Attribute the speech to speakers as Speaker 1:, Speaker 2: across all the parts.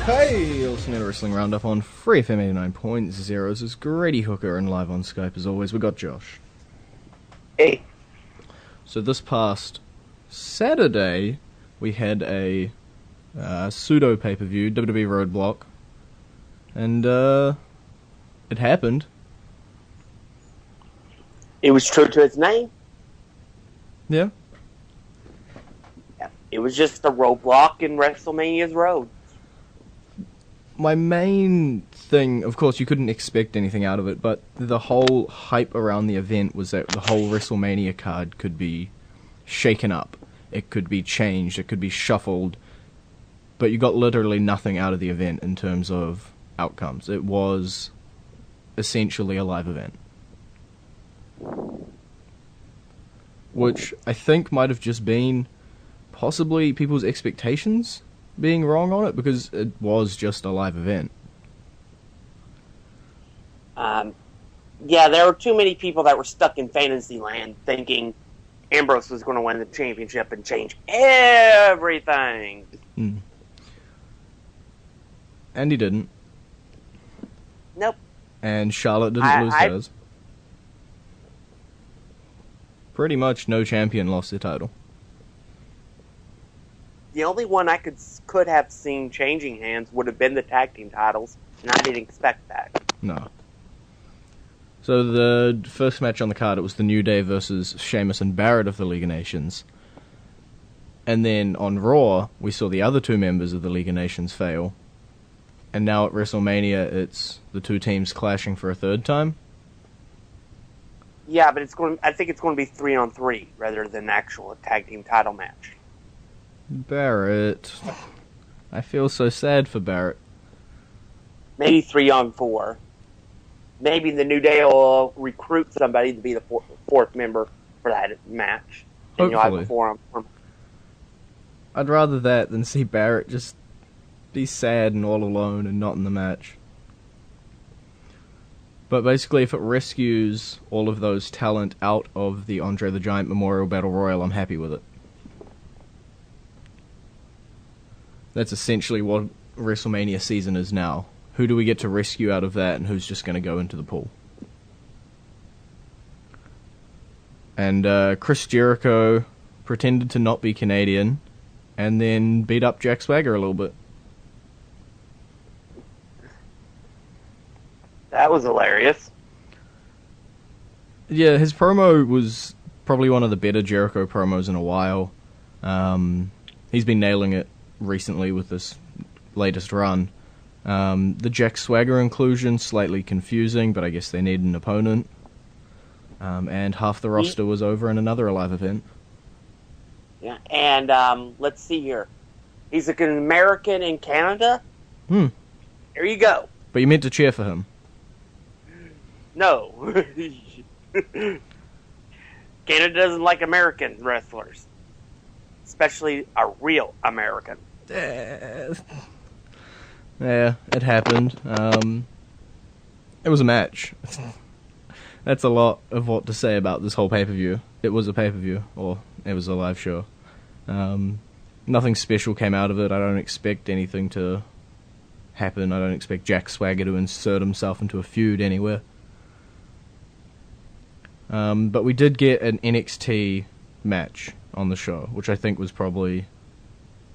Speaker 1: Hey, you're listening to Wrestling Roundup on Free FM 89.0. This is Grady Hooker, and live on Skype as always, we got Josh.
Speaker 2: Hey.
Speaker 1: So this past Saturday, we had a pseudo pay-per-view, WWE Roadblock, and it happened.
Speaker 2: It was true to its name.
Speaker 1: Yeah.
Speaker 2: It was just a roadblock in WrestleMania's road.
Speaker 1: My main thing, of course, you couldn't expect anything out of it, but the whole hype around the event was that the whole WrestleMania card could be shaken up. It could be changed, it could be shuffled, but you got literally nothing out of the event in terms of outcomes. It was essentially a live event. Which I think might have just been possibly people's expectations being wrong on it, because it was just a live event.
Speaker 2: Yeah, there were too many people that were stuck in fantasy land thinking Ambrose was going to win the championship and change everything.
Speaker 1: And he didn't.
Speaker 2: Nope.
Speaker 1: And Charlotte didn't lose hers. Pretty much no champion lost their title.
Speaker 2: The only one I could have seen changing hands would have been the tag team titles, and I didn't expect that.
Speaker 1: No. So the first match on the card, it was the New Day versus Sheamus and Barrett of the League of Nations. And then on Raw, we saw the other two members of the League of Nations fail. And now at WrestleMania, it's the two teams clashing for a third time.
Speaker 2: Yeah, but I think it's going to be 3-on-3 rather than actual tag team title match.
Speaker 1: Barrett. I feel so sad for Barrett.
Speaker 2: Maybe 3-on-4. Maybe the New Day will recruit somebody to be the fourth member for that match. And you'll have a 4-on-4.
Speaker 1: I'd rather that than see Barrett just be sad and all alone and not in the match. But basically, if it rescues all of those talent out of the Andre the Giant Memorial Battle Royal, I'm happy with it. That's essentially what WrestleMania season is now. Who do we get to rescue out of that, and who's just going to go into the pool? And Chris Jericho pretended to not be Canadian, and then beat up Jack Swagger a little bit.
Speaker 2: That was hilarious.
Speaker 1: Yeah, his promo was probably one of the better Jericho promos in a while. He's been nailing it recently with this latest run. The Jack Swagger inclusion, slightly confusing, but I guess they need an opponent. And half the roster was over in another live event.
Speaker 2: Yeah, and let's see here. He's an American in Canada? There you go.
Speaker 1: But you meant to cheer for him.
Speaker 2: No. Canada doesn't like American wrestlers. Especially a real American.
Speaker 1: Yeah, it happened. It was a match. That's a lot of what to say about this whole pay-per-view. It was a pay-per-view, or it was a live show. Nothing special came out of it. I don't expect anything to happen. I don't expect Jack Swagger to insert himself into a feud anywhere. But we did get an NXT match on the show, which I think was probably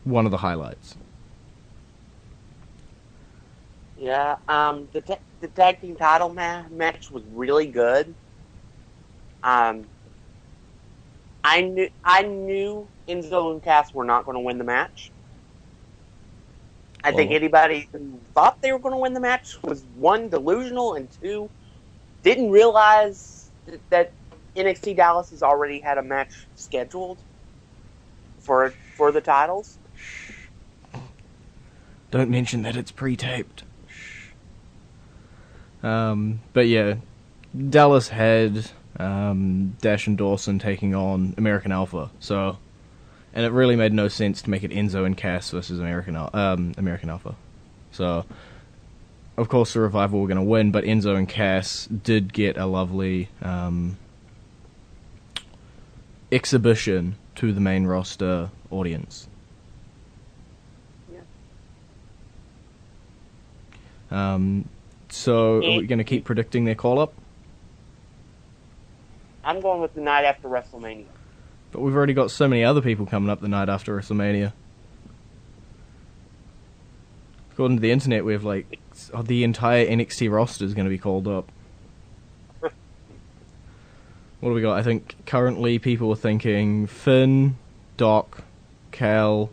Speaker 1: one of the highlights.
Speaker 2: Yeah, the tag team title match was really good. I knew Enzo and Cass were not going to win the match. I think anybody who thought they were going to win the match was, one, delusional, and two, didn't realize that NXT Dallas has already had a match scheduled for the titles.
Speaker 1: Don't mention that it's pre-taped. But yeah, Dallas had Dash and Dawson taking on American Alpha, so, and it really made no sense to make it Enzo and Cass versus American Alpha. So, of course, the Revival were going to win, but Enzo and Cass did get a lovely exhibition to the main roster audience. So are we going to keep predicting their call-up?
Speaker 2: I'm going with the night after WrestleMania.
Speaker 1: But we've already got so many other people coming up the night after WrestleMania. According to the internet, we have, like, the entire NXT roster is going to be called up. What do we got? I think currently people are thinking Finn, Doc, Cal,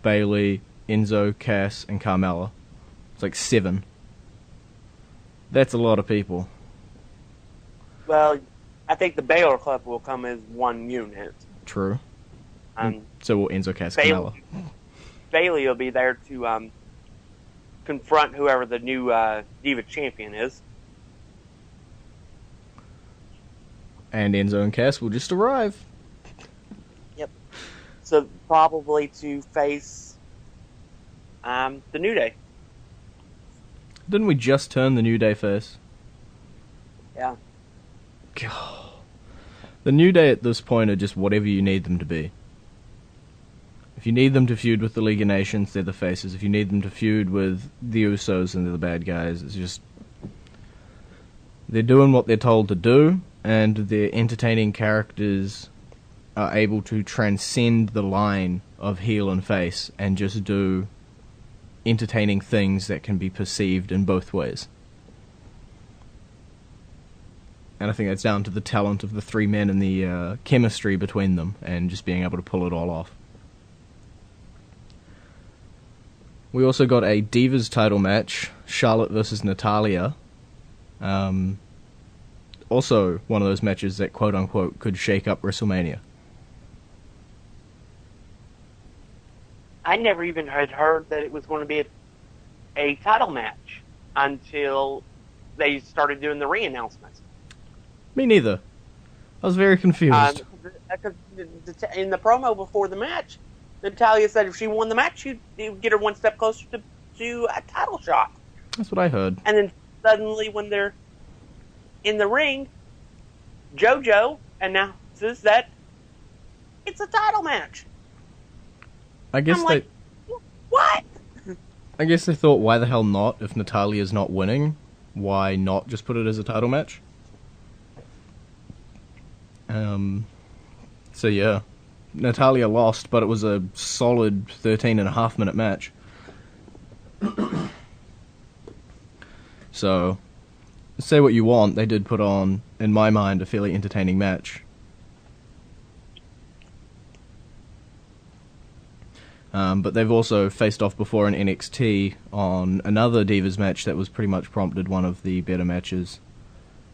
Speaker 1: Bayley, Enzo, Cass, and Carmella. It's like 7. That's a lot of people.
Speaker 2: Well, I think the Baylor Club will come as one unit.
Speaker 1: True. So will Enzo, Cass, Carmella.
Speaker 2: Bayley will be there to confront whoever the new Diva champion is.
Speaker 1: And Enzo and Cass will just arrive.
Speaker 2: Yep. So probably to face the New Day.
Speaker 1: Didn't we just turn the New Day face?
Speaker 2: Yeah.
Speaker 1: God. The New Day at this point are just whatever you need them to be. If you need them to feud with the League of Nations, they're the faces. If you need them to feud with the Usos, and they're the bad guys. It's just... they're doing what they're told to do, and their entertaining characters are able to transcend the line of heel and face and just do entertaining things that can be perceived in both ways. And I think that's down to the talent of the 3 men and the chemistry between them, and just being able to pull it all off. We also got a Divas title match, Charlotte versus Natalya. Also one of those matches that quote-unquote could shake up WrestleMania.
Speaker 2: I never even had heard that it was going to be a title match until they started doing the re-announcements.
Speaker 1: Me neither. I was very confused.
Speaker 2: In the promo before the match, Natalya said if she won the match, she'd get her one step closer to a title shot.
Speaker 1: That's what I heard.
Speaker 2: And then suddenly when they're in the ring, JoJo announces that it's a title match.
Speaker 1: I guess
Speaker 2: what?
Speaker 1: I guess they thought, why the hell not? If Natalya's not winning, why not just put it as a title match? So yeah, Natalya lost, but it was a solid 13.5-minute match. So, say what you want, they did put on, in my mind, a fairly entertaining match. But they've also faced off before in NXT on another Divas match that was pretty much prompted one of the better matches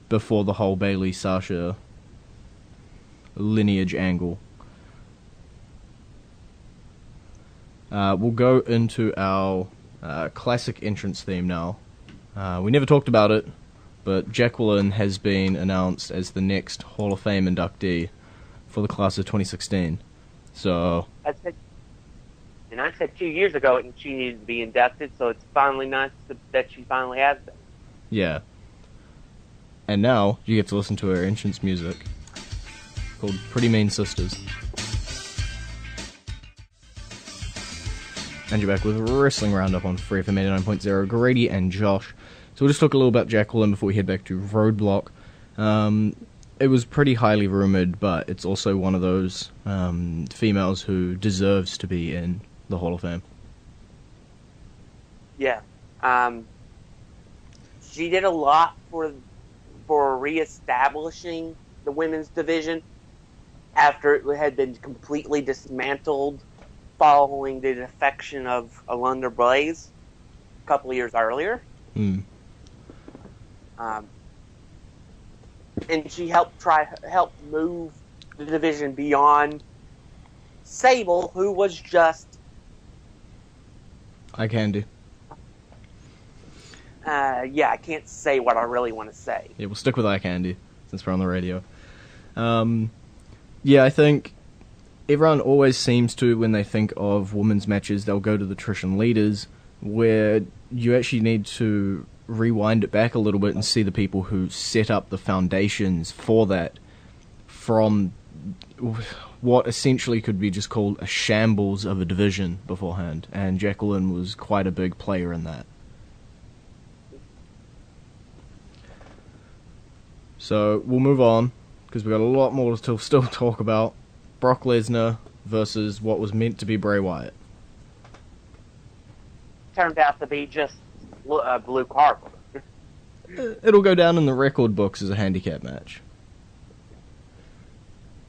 Speaker 1: before the whole Bayley-Sasha lineage angle. We'll go into our classic entrance theme now. We never talked about it, but Jacqueline has been announced as the next Hall of Fame inductee for the class of 2016. So...
Speaker 2: I said 2 years ago and she needed to be inducted, so it's finally nice that she finally has been.
Speaker 1: Yeah. And now, you get to listen to her entrance music, called Pretty Mean Sisters. And you're back with Wrestling Roundup on Free FM 89.0, Grady and Josh. So we'll just talk a little about Jacqueline before we head back to Roadblock. It was pretty highly rumoured, but it's also one of those females who deserves to be in the Hall of Fame.
Speaker 2: Yeah. She did a lot for re-establishing the women's division after it had been completely dismantled following the defection of Alundra Blaze a couple of years earlier. And she helped move the division beyond Sable, who was just
Speaker 1: eye candy.
Speaker 2: Yeah, I can't say what I really want to say.
Speaker 1: Yeah, we'll stick with eye candy since we're on the radio. Yeah, I think everyone always seems to, when they think of women's matches, they'll go to the Trish leaders, where you actually need to rewind it back a little bit and see the people who set up the foundations for that from what essentially could be just called a shambles of a division beforehand, and Jacqueline was quite a big player in that. So we'll move on, because we've got a lot more to still talk about. Brock Lesnar versus what was meant to be Bray Wyatt.
Speaker 2: Turned out to be just Luke Harper.
Speaker 1: It'll go down in the record books as a handicap match.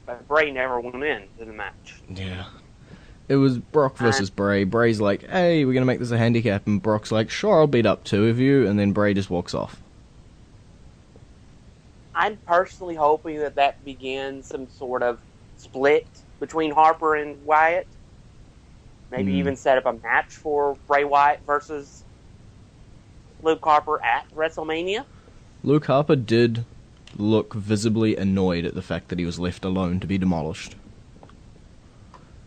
Speaker 2: But Bray never went in the match.
Speaker 1: Yeah. It was Brock versus Bray. Bray's like, hey, we're going to make this a handicap. And Brock's like, sure, I'll beat up two of you. And then Bray just walks off.
Speaker 2: I'm personally hoping that begins some sort of split between Harper and Wyatt. Maybe even set up a match for Bray Wyatt versus Luke Harper at WrestleMania.
Speaker 1: Luke Harper did look visibly annoyed at the fact that he was left alone to be demolished.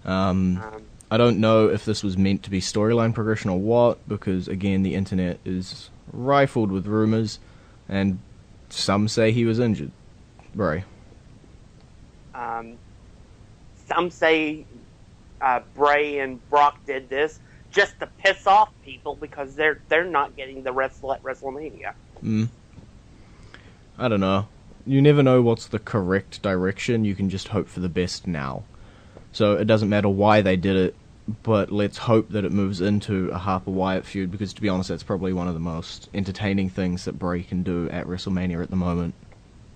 Speaker 1: I don't know if this was meant to be storyline progression or what, because again the internet is rifled with rumors, and some say he was injured. Bray.
Speaker 2: Some say Bray and Brock did this just to piss off people because they're not getting the wrestle at WrestleMania.
Speaker 1: I don't know. You never know what's the correct direction. You can just hope for the best now. So it doesn't matter why they did it, but let's hope that it moves into a Harper-Wyatt feud, because to be honest, that's probably one of the most entertaining things that Bray can do at WrestleMania at the moment,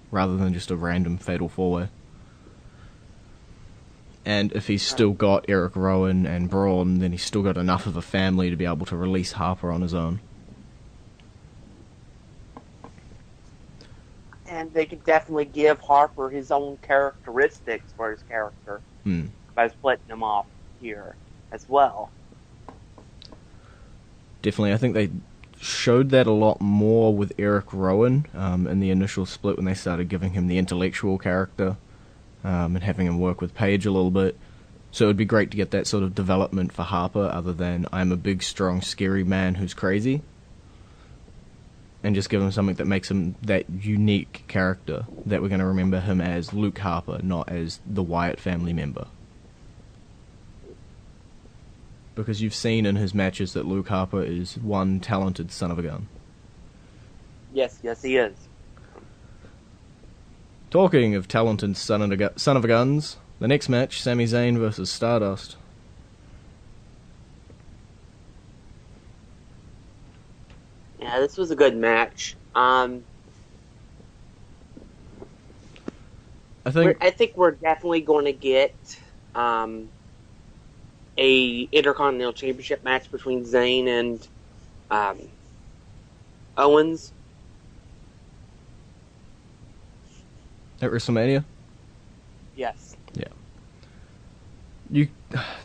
Speaker 1: rather than just a random fatal four-way. And if he's still got Eric Rowan and Braun, then he's still got enough of a family to be able to release Harper on his own.
Speaker 2: And they could definitely give Harper his own characteristics for his character by splitting him off here as well.
Speaker 1: Definitely, I think they showed that a lot more with Eric Rowan in the initial split when they started giving him the intellectual character and having him work with Paige a little bit. So it would be great to get that sort of development for Harper, other than I'm a big, strong, scary man who's crazy. And just give him something that makes him that unique character that we're going to remember him as Luke Harper, not as the Wyatt family member. Because you've seen in his matches that Luke Harper is one talented son of a gun.
Speaker 2: Yes, he is.
Speaker 1: Talking of talented son of a guns, the next match, Sami Zayn versus Stardust.
Speaker 2: Yeah, this was a good match. I think we're definitely going to get a Intercontinental Championship match between Zayn and Owens
Speaker 1: at WrestleMania.
Speaker 2: Yes.
Speaker 1: Yeah.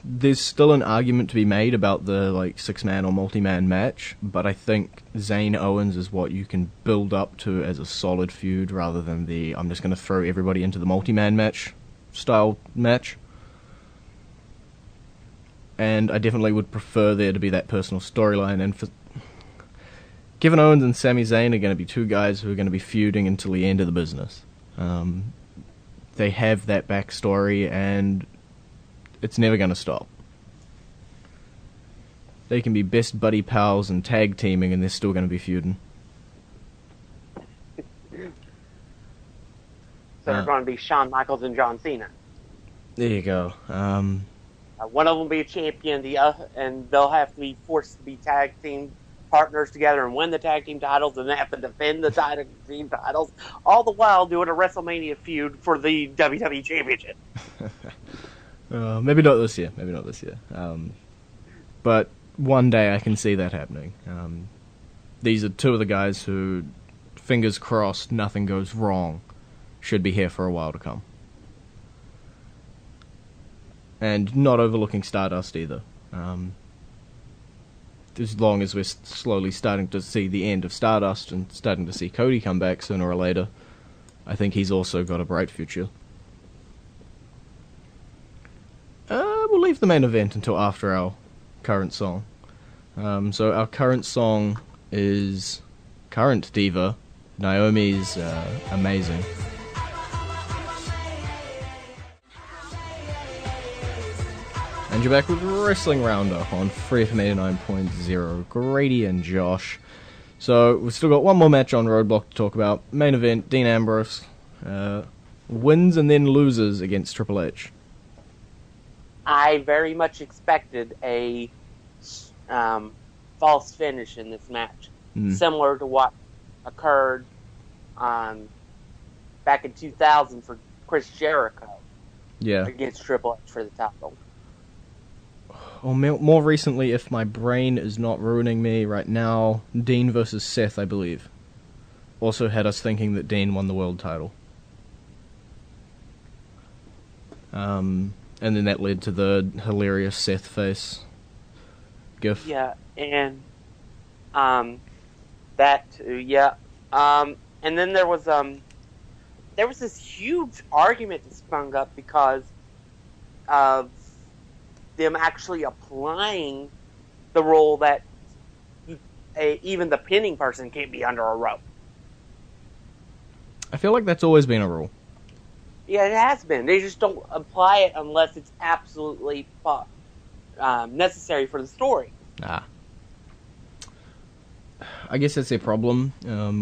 Speaker 1: There's still an argument to be made about the 6-man or multi-man match, but I think Zayn Owens is what you can build up to as a solid feud, rather than the I'm just going to throw everybody into the multi-man match style match. And I definitely would prefer there to be that personal storyline. And Kevin Owens and Sami Zayn are going to be two guys who are going to be feuding until the end of the business. They have that backstory, and it's never going to stop. They can be best buddy pals and tag teaming, and they're still going to be feuding.
Speaker 2: So they're going to be Shawn Michaels and John Cena.
Speaker 1: There you go.
Speaker 2: One of them will be a champion, and they'll have to be forced to be tag team partners together and win the tag team titles, and they have to defend the tag team titles, all the while doing a WrestleMania feud for the WWE Championship.
Speaker 1: Maybe not this year. But one day I can see that happening. These are two of the guys who, fingers crossed, nothing goes wrong, should be here for a while to come. And not overlooking Stardust either. As long as we're slowly starting to see the end of Stardust and starting to see Cody come back sooner or later, I think he's also got a bright future. We'll leave the main event until after our current song. So our current song is current Diva, Naomi's Amazing. And you're back with Wrestling Roundup on Free FM 89.0. Grady and Josh. So we've still got one more match on Roadblock to talk about. Main event: Dean Ambrose wins and then loses against Triple H.
Speaker 2: I very much expected a false finish in this match, similar to what occurred back in 2000 for Chris Jericho against Triple H for the title.
Speaker 1: Or more recently, if my brain is not ruining me right now, Dean versus Seth, I believe, also had us thinking that Dean won the world title. And then that led to the hilarious Seth face gif.
Speaker 2: Yeah, and that too, yeah. And then there was this huge argument that sprung up because of them actually applying the rule that even the pinning person can't be under a rope.
Speaker 1: I feel like that's always been a rule.
Speaker 2: Yeah, it has been. They just don't apply it unless it's absolutely necessary for the story.
Speaker 1: I guess that's their problem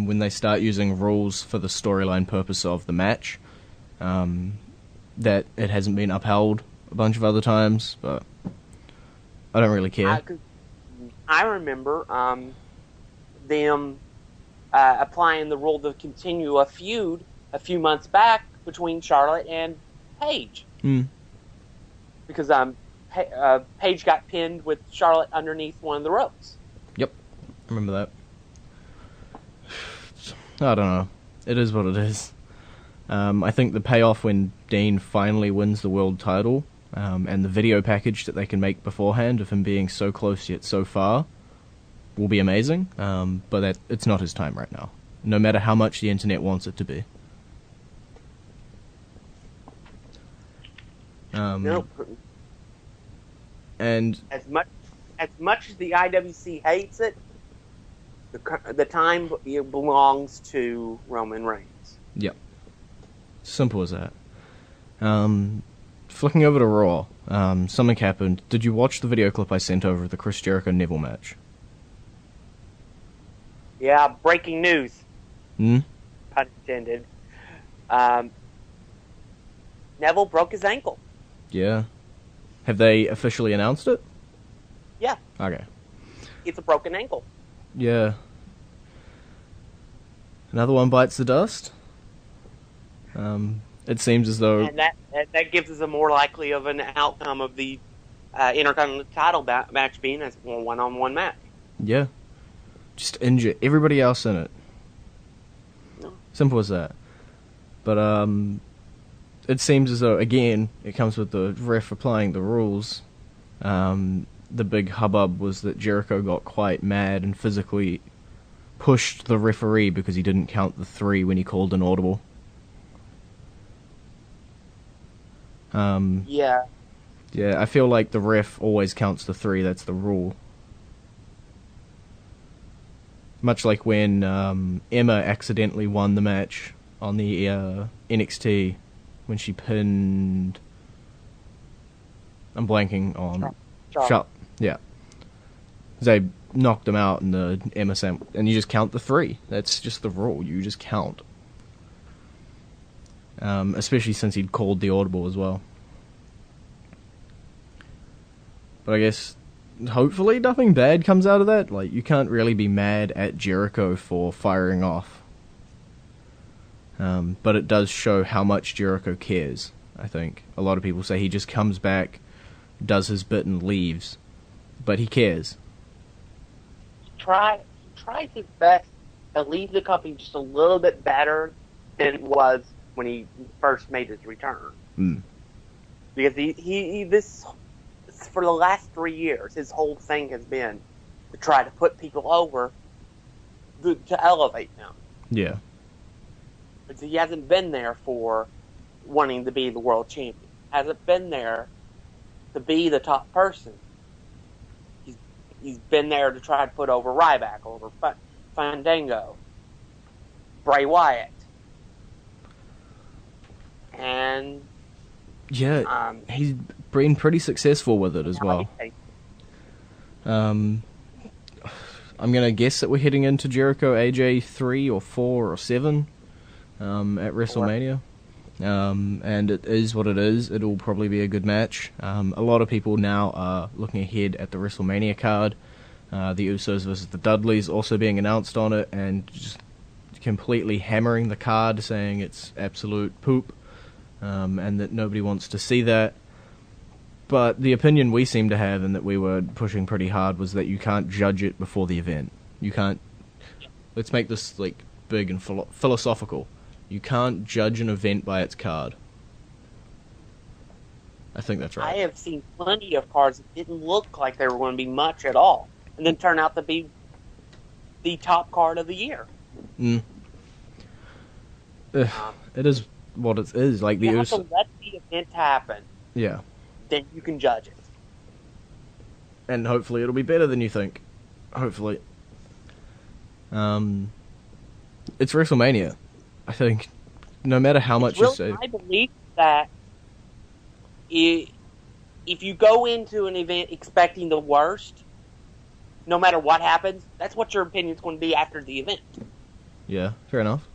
Speaker 1: when they start using rules for the storyline purpose of the match. That it hasn't been upheld a bunch of other times, but I don't really care.
Speaker 2: I remember them applying the rule to continue a feud a few months back between Charlotte and Paige. Because Paige got pinned with Charlotte underneath one of the ropes.
Speaker 1: Yep, I remember that. I don't know. It is what it is. I think the payoff when Dean finally wins the world title, and the video package that they can make beforehand of him being so close yet so far, will be amazing. But it's not his time right now, no matter how much the internet wants it to be.
Speaker 2: Nope.
Speaker 1: And
Speaker 2: as much as the IWC hates it, the time belongs to Roman Reigns.
Speaker 1: Yep. Simple as that. Flicking over to Raw, something happened. Did you watch the video clip I sent over of the Chris Jericho Neville match?
Speaker 2: Yeah, breaking news.
Speaker 1: Pun
Speaker 2: intended. Neville broke his ankle.
Speaker 1: Yeah. Have they officially announced it?
Speaker 2: Yeah.
Speaker 1: Okay.
Speaker 2: It's a broken ankle.
Speaker 1: Yeah. Another one bites the dust. It seems as though...
Speaker 2: And that gives us a more likely of an outcome of the Intercontinental title match being a one-on-one match.
Speaker 1: Yeah. Just injure everybody else in it.
Speaker 2: No.
Speaker 1: Simple as that. But, it seems as though, again, it comes with the ref applying the rules. The big hubbub was that Jericho got quite mad and physically pushed the referee because he didn't count the 3 when he called an audible.
Speaker 2: Yeah.
Speaker 1: Yeah, I feel like the ref always counts the 3, that's the rule. Much like when Emma accidentally won the match on the NXT when she pinned... I'm blanking on...
Speaker 2: Charlotte.
Speaker 1: Yeah. They knocked him out in the Emma Sam, and you just count the 3. That's just the rule, you just count. Especially since he'd called the audible as well. But I guess, hopefully nothing bad comes out of that. Like, you can't really be mad at Jericho for firing off. But it does show how much Jericho cares, I think. A lot of people say he just comes back, does his bit and leaves. But he cares.
Speaker 2: Try his best to leave the company just a little bit better than it was when he first made his return. Because this for the last 3 years, his whole thing has been to try to put people over, to elevate them.
Speaker 1: Yeah.
Speaker 2: But he hasn't been there for wanting to be the world champion. Hasn't been there to be the top person. He's been there to try to put over Ryback, over Fandango, Bray Wyatt. And
Speaker 1: yeah, he's been pretty successful with it as well. I'm going to guess that we're heading into Jericho AJ 3 or 4 or 7 at WrestleMania. And it is what it is. It'll probably be a good match. A lot of people now are looking ahead at the WrestleMania card. The Usos versus the Dudleys also being announced on it, and just completely hammering the card, saying it's absolute poop, and that nobody wants to see that. But the opinion we seem to have, and that we were pushing pretty hard, was that you can't judge it before the event. You can't... Let's make this like big and philosophical. You can't judge an event by its card. I think that's right.
Speaker 2: I have seen plenty of cards that didn't look like they were going to be much at all, and then turn out to be the top card of the year.
Speaker 1: It is what it is. Like the
Speaker 2: you have to let the event happen.
Speaker 1: Yeah.
Speaker 2: Then you can judge it.
Speaker 1: And hopefully it'll be better than you think. Hopefully. It's WrestleMania. I think no matter how much you say...
Speaker 2: I believe that if you go into an event expecting the worst, no matter what happens, that's what your opinion's going to be after the event.
Speaker 1: Yeah, fair enough.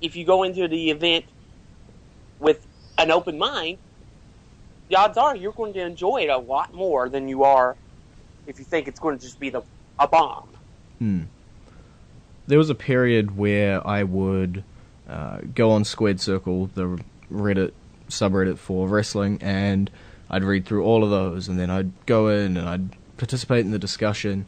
Speaker 2: If you go into the event with an open mind, the odds are you're going to enjoy it a lot more than you are if you think it's going to just be a bomb.
Speaker 1: There was a period where I would go on Squared Circle, the Reddit subreddit for wrestling, and I'd read through all of those, and then I'd go in and I'd participate in the discussion,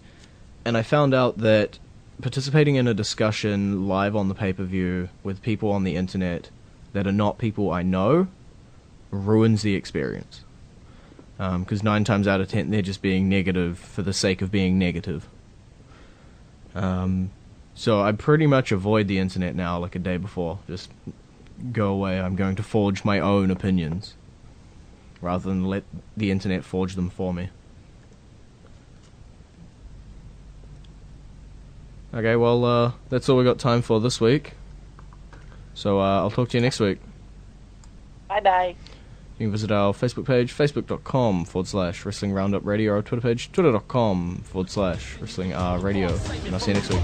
Speaker 1: and I found out that participating in a discussion live on the pay-per-view with people on the internet that are not people I know ruins the experience. Because 9 times out of 10 they're just being negative for the sake of being negative. So I pretty much avoid the internet now like a day before. Just go away. I'm going to forge my own opinions rather than let the internet forge them for me. Okay, well, that's all we got time for this week. So I'll talk to you next week.
Speaker 2: Bye-bye.
Speaker 1: You can visit our Facebook page, facebook.com/Wrestling Roundup Radio, or our Twitter page, twitter.com/Wrestling Radio. And I'll see you next week.